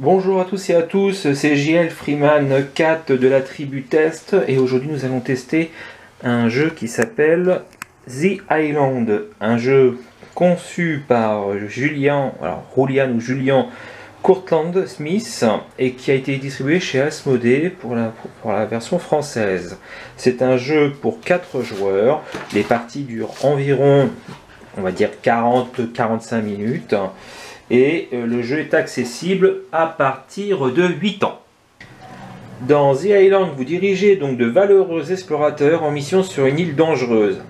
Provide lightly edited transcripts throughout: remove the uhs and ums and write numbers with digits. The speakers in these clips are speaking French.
Bonjour à tous et à tous, c'est JL Freeman 4 de la tribu Test et aujourd'hui nous allons tester un jeu qui s'appelle The Island, un jeu conçu par Julian Courtland Smith et qui a été distribué chez Asmodée pour la version française. C'est un jeu pour 4 joueurs, les parties durent environ, on va dire 40-45 minutes. Et le jeu est accessible à partir de 8 ans. Dans The Island, vous dirigez donc de valeureux explorateurs en mission sur une île dangereuse,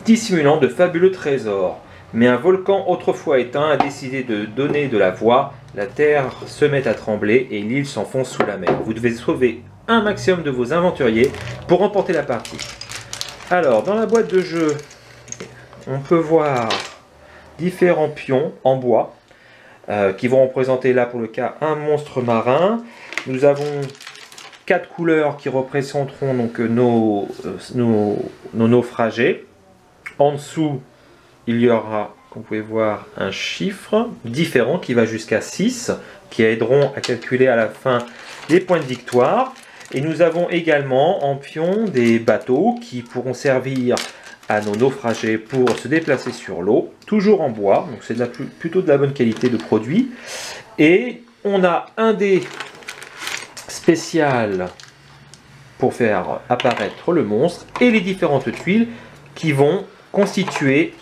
dissimulant de fabuleux trésors. Mais un volcan autrefois éteint a décidé de donner de la voix, la terre se met à trembler et l'île s'enfonce sous la mer. Vous devez sauver un maximum de vos aventuriers pour remporter la partie. Alors, dans la boîte de jeu, on peut voir différents pions en bois. Qui vont représenter là pour le cas un monstre marin. Nous avons 4 couleurs qui représenteront donc nos naufragés. En dessous, il y aura, comme vous pouvez voir, un chiffre différent qui va jusqu'à 6, qui aideront à calculer à la fin les points de victoire. Et nous avons également en pion des bateaux qui pourront servir à nos naufragés pour se déplacer sur l'eau, toujours en bois, donc c'est plutôt de la bonne qualité de produit. Et on a un dé spécial pour faire apparaître le monstre et les différentes tuiles qui vont constituer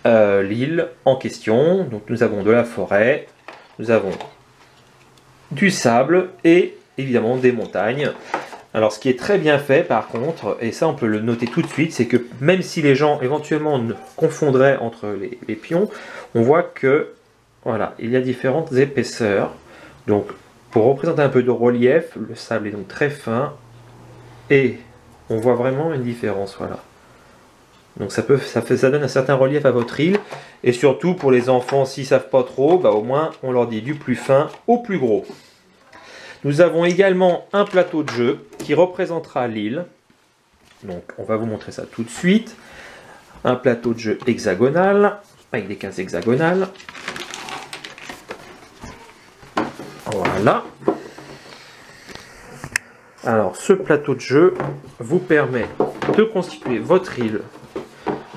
l'île en question. Donc nous avons de la forêt, nous avons du sable et évidemment des montagnes. Alors ce qui est très bien fait par contre, et ça on peut le noter tout de suite, c'est que même si les gens éventuellement confondraient entre les pions, on voit que voilà, il y a différentes épaisseurs. Donc pour représenter un peu de relief, le sable est donc très fin et on voit vraiment une différence. Voilà. Donc ça donne un certain relief à votre île, et surtout pour les enfants s'ils ne savent pas trop, bah, au moins on leur dit du plus fin au plus gros. Nous avons également un plateau de jeu qui représentera l'île. Donc on va vous montrer ça tout de suite. Un plateau de jeu hexagonal, avec des cases hexagonales. Voilà. Alors ce plateau de jeu vous permet de constituer votre île.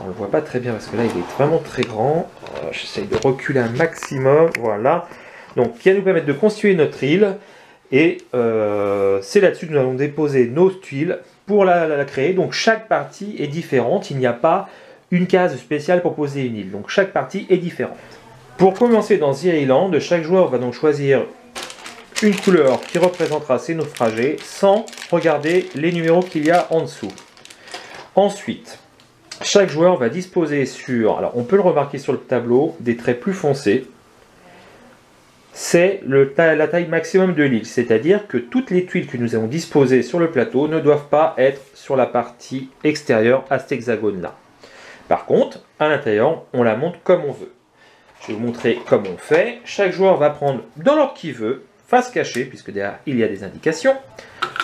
On ne le voit pas très bien parce que là il est vraiment très grand. J'essaye de reculer un maximum. Voilà. Donc qui va nous permettre de constituer notre île. Et c'est là-dessus que nous allons déposer nos tuiles pour la créer. Donc chaque partie est différente. Il n'y a pas une case spéciale pour poser une île. Donc chaque partie est différente. Pour commencer dans The Island, chaque joueur va donc choisir une couleur qui représentera ses naufragés sans regarder les numéros qu'il y a en dessous. Ensuite, chaque joueur va disposer sur, alors on peut le remarquer sur le tableau, des traits plus foncés. C'est la taille maximum de l'île, c'est-à-dire que toutes les tuiles que nous avons disposées sur le plateau ne doivent pas être sur la partie extérieure à cet hexagone-là. Par contre, à l'intérieur, on la monte comme on veut. Je vais vous montrer comment on fait. Chaque joueur va prendre dans l'ordre qu'il veut, face cachée, puisque derrière il y a des indications.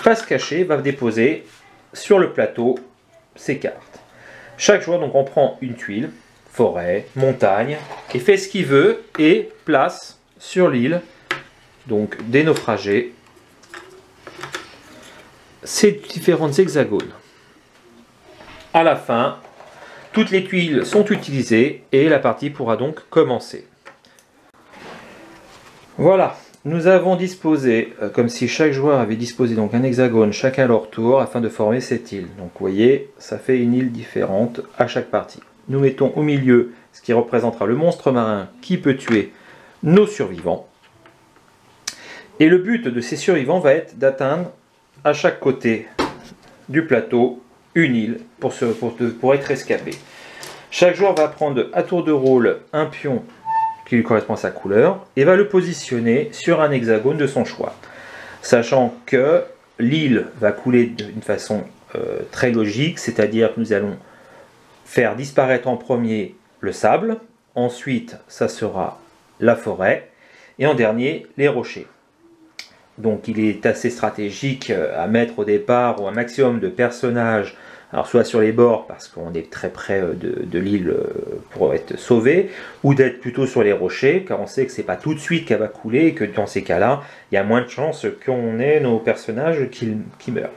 Face cachée va déposer sur le plateau ses cartes. Chaque joueur donc on prend une tuile, forêt, montagne, et fait ce qu'il veut et place sur l'île, donc des naufragés, ces différentes hexagones. À la fin, toutes les tuiles sont utilisées et la partie pourra donc commencer. Voilà, nous avons disposé, comme si chaque joueur avait disposé donc un hexagone chacun à leur tour afin de former cette île. Donc vous voyez, ça fait une île différente à chaque partie. Nous mettons au milieu ce qui représentera le monstre marin qui peut tuer nos survivants. Et le but de ces survivants va être d'atteindre à chaque côté du plateau une île pour être escapé. Chaque joueur va prendre à tour de rôle un pion qui lui correspond à sa couleur et va le positionner sur un hexagone de son choix. Sachant que l'île va couler d'une façon très logique, c'est-à-dire que nous allons faire disparaître en premier le sable, ensuite ça sera la forêt, et en dernier, les rochers. Donc il est assez stratégique à mettre au départ un maximum de personnages Alors soit sur les bords parce qu'on est très près de l'île pour être sauvé, ou d'être plutôt sur les rochers, car on sait que c'est pas tout de suite qu'elle va couler et que dans ces cas-là, il y a moins de chances qu'on ait nos personnages qui meurent.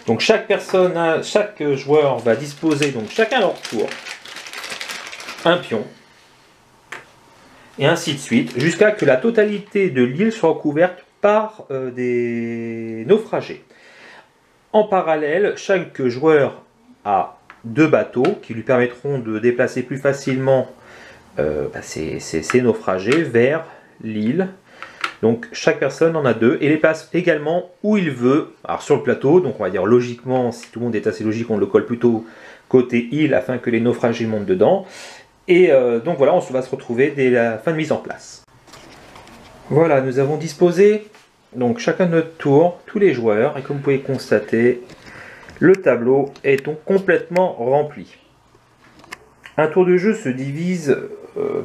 Donc chaque joueur va disposer, donc chacun à leur tour, un pion, et ainsi de suite, jusqu'à que la totalité de l'île soit couverte par des naufragés. En parallèle, chaque joueur a 2 bateaux qui lui permettront de déplacer plus facilement ces naufragés vers l'île. Donc chaque personne en a 2 et les place également où il veut. Alors sur le plateau, donc on va dire logiquement, si tout le monde est assez logique, on le colle plutôt côté île afin que les naufragés montent dedans. Et donc voilà, on va se retrouver dès la fin de mise en place. Voilà, nous avons disposé, donc chacun de notre tour, tous les joueurs, et comme vous pouvez constater, le tableau est donc complètement rempli. Un tour de jeu se divise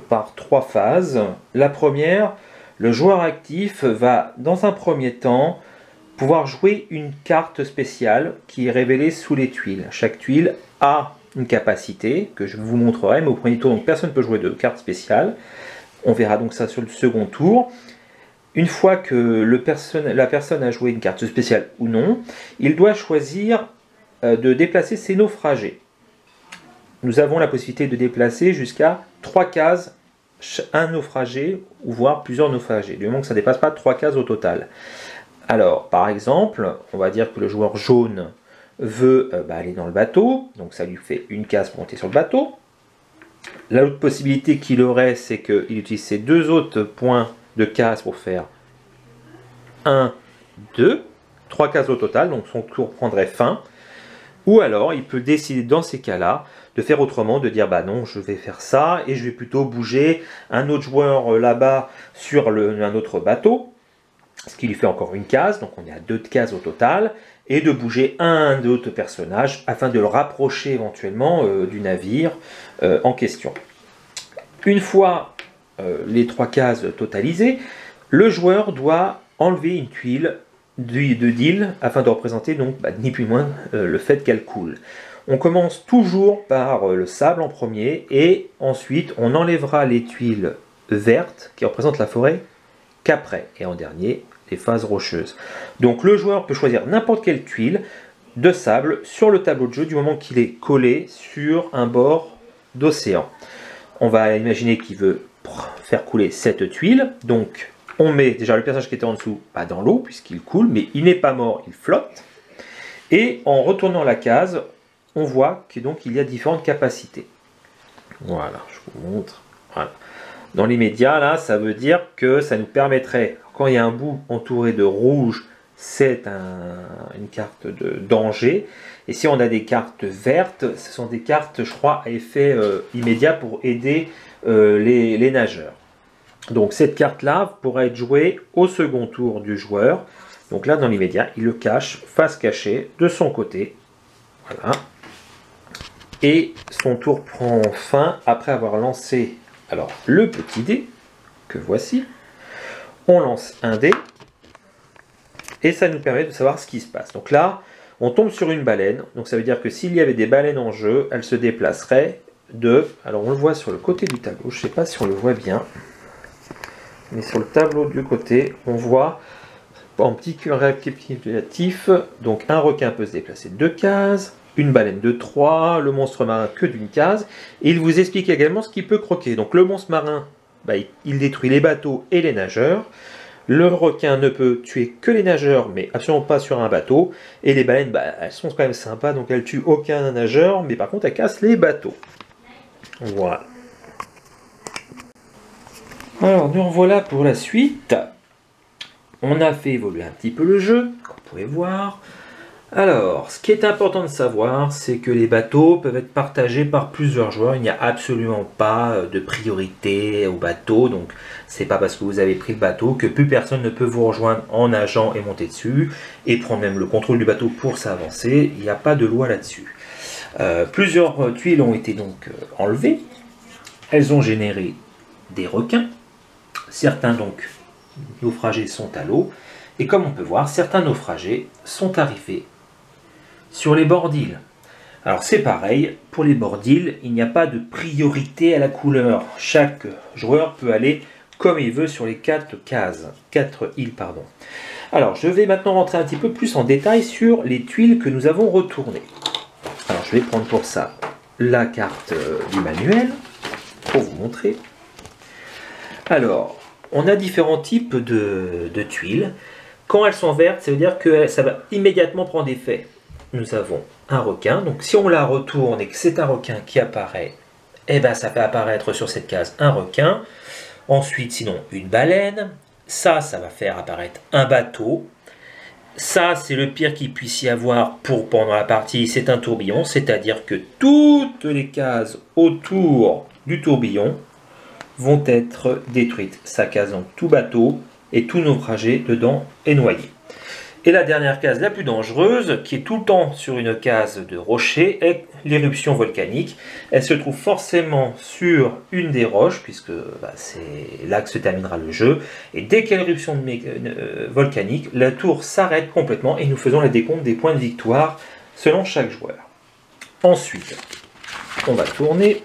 par 3 phases. La première, le joueur actif va, dans un premier temps, pouvoir jouer une carte spéciale qui est révélée sous les tuiles. Chaque tuile a une capacité que je vous montrerai, mais au premier tour, donc, personne ne peut jouer de carte spéciale. On verra donc ça sur le second tour. Une fois que la personne a joué une carte spéciale ou non, il doit choisir de déplacer ses naufragés. Nous avons la possibilité de déplacer jusqu'à 3 cases, un naufragé, ou voire plusieurs naufragés, du moment que ça ne dépasse pas 3 cases au total. Alors, par exemple, on va dire que le joueur jaune veut aller dans le bateau, donc ça lui fait une case pour monter sur le bateau. L'autre possibilité qu'il aurait, c'est qu'il utilise ses 2 autres points de cases pour faire 1, 2, 3 cases au total, donc son tour prendrait fin. Ou alors, il peut décider dans ces cas-là de faire autrement, de dire bah non, je vais faire ça et je vais plutôt bouger un autre joueur là-bas sur un autre bateau, ce qui lui fait encore une case, donc on est à 2 cases au total, et de bouger un autre personnage afin de le rapprocher éventuellement du navire en question. Une fois les 3 cases totalisées, le joueur doit enlever une tuile d'île afin de représenter donc ni plus ni moins le fait qu'elle coule. On commence toujours par le sable en premier et ensuite on enlèvera les tuiles vertes qui représentent la forêt qu'après, et en dernier les phases rocheuses. Donc le joueur peut choisir n'importe quelle tuile de sable sur le tableau de jeu du moment qu'il est collé sur un bord d'océan. On va imaginer qu'il veut faire couler cette tuile, donc on met déjà le personnage qui était en dessous dans l'eau puisqu'il coule, mais il n'est pas mort, il flotte. Et en retournant la case, on voit qu'il y a différentes capacités. Voilà, je vous montre. Voilà. Dans l'immédiat, là, ça veut dire que ça nous permettrait, quand il y a un bout entouré de rouge, c'est une carte de danger. Et si on a des cartes vertes, ce sont des cartes, je crois, à effet immédiat pour aider les nageurs. Donc cette carte-là pourrait être jouée au second tour du joueur. Donc là, dans l'immédiat, il le cache, face cachée, de son côté. Voilà. Et son tour prend fin après avoir lancé alors le petit dé, que voici. On lance un dé, et ça nous permet de savoir ce qui se passe. Donc là, on tombe sur une baleine. Donc ça veut dire que s'il y avait des baleines en jeu, elles se déplaceraient de... Alors on le voit sur le côté du tableau, je ne sais pas si on le voit bien. Mais sur le tableau du côté, on voit en petit cœur récapitulatif, donc un requin peut se déplacer de 2 cases, une baleine de 3, le monstre marin que d'une case, et il vous explique également ce qu'il peut croquer. Donc le monstre marin, il détruit les bateaux et les nageurs, le requin ne peut tuer que les nageurs, mais absolument pas sur un bateau, et les baleines, elles sont quand même sympas, donc elles tuent aucun nageur, mais par contre elles cassent les bateaux. Voilà. Alors, nous revoilà pour la suite. On a fait évoluer un petit peu le jeu, comme vous pouvez voir. Alors, ce qui est important de savoir, c'est que les bateaux peuvent être partagés par plusieurs joueurs. Il n'y a absolument pas de priorité au bateau. Donc, c'est pas parce que vous avez pris le bateau que plus personne ne peut vous rejoindre en nageant et monter dessus et prendre même le contrôle du bateau pour s'avancer. Il n'y a pas de loi là-dessus. Plusieurs tuiles ont été donc enlevées. Elles ont généré des requins. Certains donc naufragés sont à l'eau. Et comme on peut voir, certains naufragés sont arrivés sur les bords d'îles. Alors c'est pareil, pour les bords d'île, il n'y a pas de priorité à la couleur. Chaque joueur peut aller comme il veut sur les 4 cases, 4 îles, pardon. Alors je vais maintenant rentrer un petit peu plus en détail sur les tuiles que nous avons retournées. Alors je vais prendre pour ça la carte du manuel, pour vous montrer. Alors, on a différents types de tuiles. Quand elles sont vertes, ça veut dire que ça va immédiatement prendre effet. Nous avons un requin, donc si on la retourne et que c'est un requin qui apparaît, eh ben ça fait apparaître sur cette case un requin. Ensuite, sinon, une baleine. Ça va faire apparaître un bateau. Ça, c'est le pire qu'il puisse y avoir pour pendant la partie, c'est un tourbillon, c'est-à-dire que toutes les cases autour du tourbillon vont être détruites. Ça case donc tout bateau et tout naufragé dedans est noyé. Et la dernière case la plus dangereuse, qui est tout le temps sur une case de rocher, est l'éruption volcanique. Elle se trouve forcément sur une des roches, puisque c'est là que se terminera le jeu. Et dès qu'il y a l'éruption volcanique, la tour s'arrête complètement et nous faisons la décompte des points de victoire selon chaque joueur. Ensuite, on va tourner.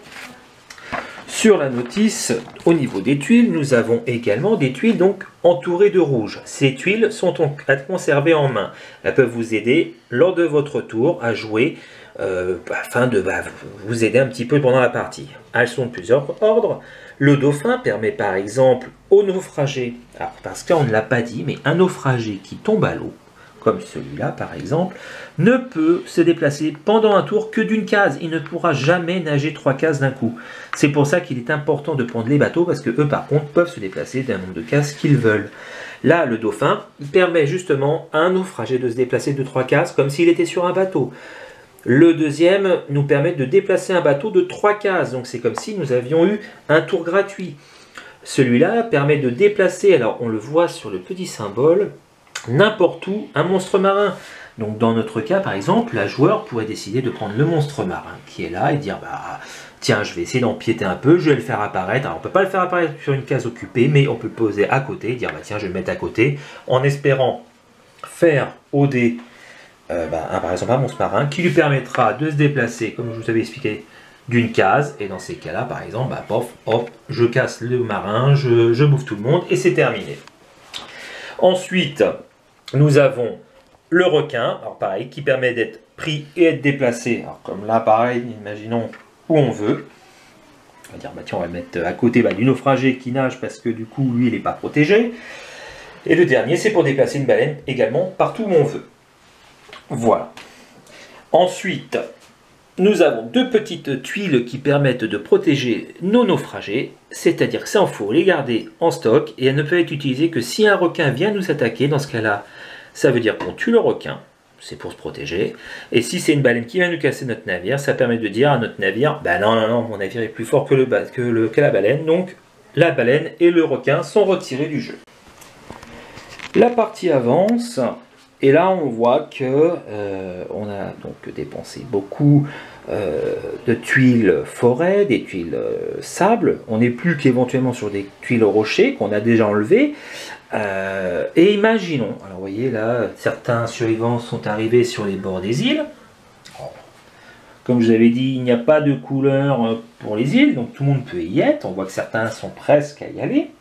Sur la notice, au niveau des tuiles, nous avons également des tuiles donc entourées de rouge. Ces tuiles sont à conserver en main. Elles peuvent vous aider lors de votre tour à jouer afin de vous aider un petit peu pendant la partie. Elles sont de plusieurs ordres. Le dauphin permet par exemple aux naufragés, alors parce qu'on ne l'a pas dit, mais un naufragé qui tombe à l'eau, comme celui-là par exemple, ne peut se déplacer pendant un tour que d'une case. Il ne pourra jamais nager 3 cases d'un coup. C'est pour ça qu'il est important de prendre les bateaux, parce que eux par contre peuvent se déplacer d'un nombre de cases qu'ils veulent. Là, le dauphin permet justement à un naufragé de se déplacer de 3 cases comme s'il était sur un bateau. Le deuxième nous permet de déplacer un bateau de 3 cases, donc c'est comme si nous avions eu un tour gratuit. Celui-là permet de déplacer, alors on le voit sur le petit symbole, n'importe où un monstre marin. Donc dans notre cas par exemple, la joueur pourrait décider de prendre le monstre marin qui est là et dire tiens, je vais essayer d'empiéter un peu, je vais le faire apparaître. Alors on ne peut pas le faire apparaître sur une case occupée, mais on peut le poser à côté et dire tiens, je vais le mettre à côté, en espérant faire au dé par exemple un monstre marin qui lui permettra de se déplacer, comme je vous avais expliqué, d'une case. Et dans ces cas-là, par exemple, pof, hop, je casse le marin, je bouffe tout le monde et c'est terminé. Ensuite, nous avons le requin, alors pareil, qui permet d'être pris et être déplacé. Alors comme là, pareil, imaginons où on veut. On va dire, tiens, on va le mettre à côté du naufragé qui nage parce que du coup, lui, il n'est pas protégé. Et le dernier, c'est pour déplacer une baleine également partout où on veut. Voilà. Ensuite, nous avons 2 petites tuiles qui permettent de protéger nos naufragés, c'est-à-dire que ça, il faut les garder en stock et elles ne peuvent être utilisées que si un requin vient nous attaquer. Dans ce cas-là, ça veut dire qu'on tue le requin, c'est pour se protéger. Et si c'est une baleine qui vient nous casser notre navire, ça permet de dire à notre navire, non, mon navire est plus fort que la baleine, donc la baleine et le requin sont retirés du jeu. La partie avance. Et là, on voit que on a donc dépensé beaucoup de tuiles forêt, des tuiles sable. On n'est plus qu'éventuellement sur des tuiles rochers qu'on a déjà enlevées. Et imaginons, alors vous voyez là, certains survivants sont arrivés sur les bords des îles. Comme je vous avais dit, il n'y a pas de couleur pour les îles, donc tout le monde peut y être. On voit que certains sont presque à y aller.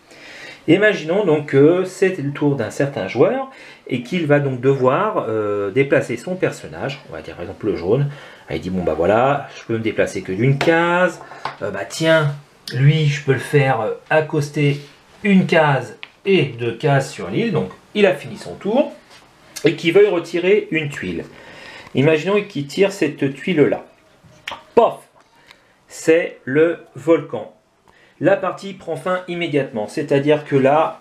Imaginons donc que c'est le tour d'un certain joueur et qu'il va donc devoir déplacer son personnage, on va dire par exemple le jaune. Il dit voilà, je peux me déplacer que d'une case. Tiens, lui je peux le faire accoster une case et 2 cases sur l'île. Donc il a fini son tour et qu'il veuille retirer une tuile. Imaginons qu'il tire cette tuile là. Pof, c'est le volcan. La partie prend fin immédiatement, c'est-à-dire que là,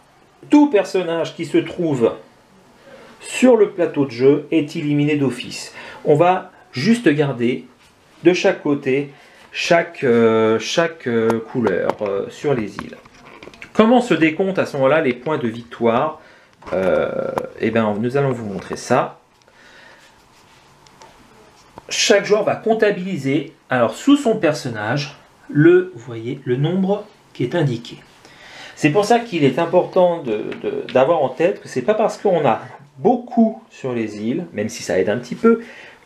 tout personnage qui se trouve sur le plateau de jeu est éliminé d'office. On va juste garder de chaque côté chaque couleur sur les îles. Comment se décompte à ce moment-là les points de victoire? Nous allons vous montrer ça. Chaque joueur va comptabiliser, alors sous son personnage, vous voyez, le nombre qui est indiqué. C'est pour ça qu'il est important d'avoir en tête que c'est pas parce qu'on a beaucoup sur les îles, même si ça aide un petit peu,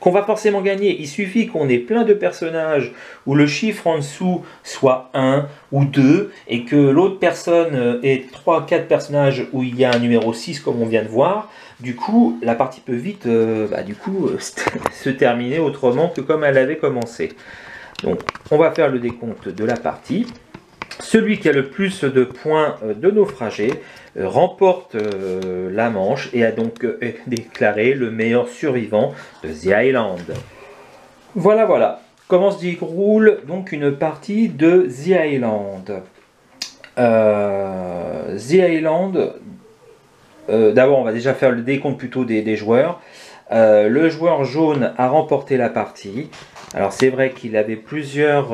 qu'on va forcément gagner. Il suffit qu'on ait plein de personnages où le chiffre en dessous soit 1 ou 2 et que l'autre personne ait 3-4 personnages où il y a un numéro 6 comme on vient de voir. Du coup, la partie peut vite se terminer autrement que comme elle avait commencé. Donc, on va faire le décompte de la partie. Celui qui a le plus de points de naufragé remporte la manche et a donc déclaré le meilleur survivant de The Island. Voilà, voilà. Comment se déroule donc une partie de The Island? The Island, d'abord on va déjà faire le décompte plutôt des joueurs. Le joueur jaune a remporté la partie. Alors c'est vrai qu'il avait plusieurs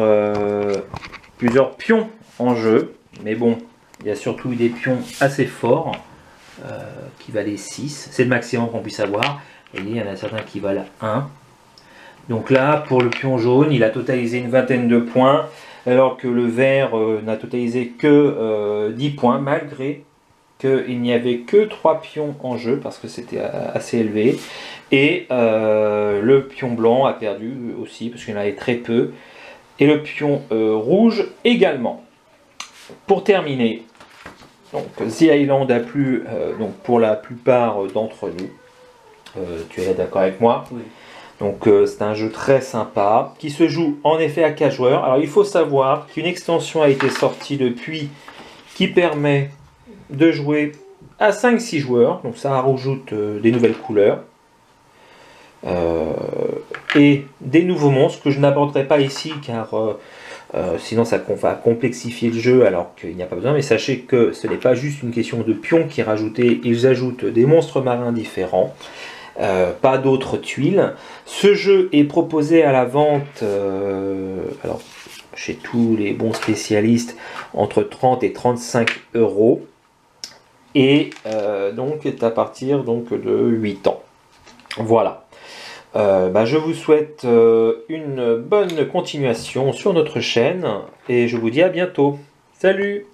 pions en jeu, mais bon, il y a surtout des pions assez forts qui valaient 6, c'est le maximum qu'on puisse avoir, et il y en a certains qui valent 1. Donc là, pour le pion jaune, il a totalisé une vingtaine de points, alors que le vert n'a totalisé que 10 points, malgré qu'il n'y avait que 3 pions en jeu, parce que c'était assez élevé, et le pion blanc a perdu aussi, parce qu'il y en avait très peu, et le pion rouge également. Pour terminer, donc, The Island a plu donc, pour la plupart d'entre nous. Tu es d'accord avec moi? Oui. Donc c'est un jeu très sympa qui se joue en effet à 4 joueurs. Alors il faut savoir qu'une extension a été sortie depuis qui permet de jouer à 5-6 joueurs. Donc ça rajoute des nouvelles couleurs. Et des nouveaux monstres que je n'aborderai pas ici car sinon ça va complexifier le jeu alors qu'il n'y a pas besoin, mais sachez que ce n'est pas juste une question de pions qui est rajoutée, ils ajoutent des monstres marins différents, pas d'autres tuiles. Ce jeu est proposé à la vente alors, chez tous les bons spécialistes entre 30 et 35 euros et donc est à partir donc, de 8 ans. Voilà. Je vous souhaite une bonne continuation sur notre chaîne et je vous dis à bientôt. Salut!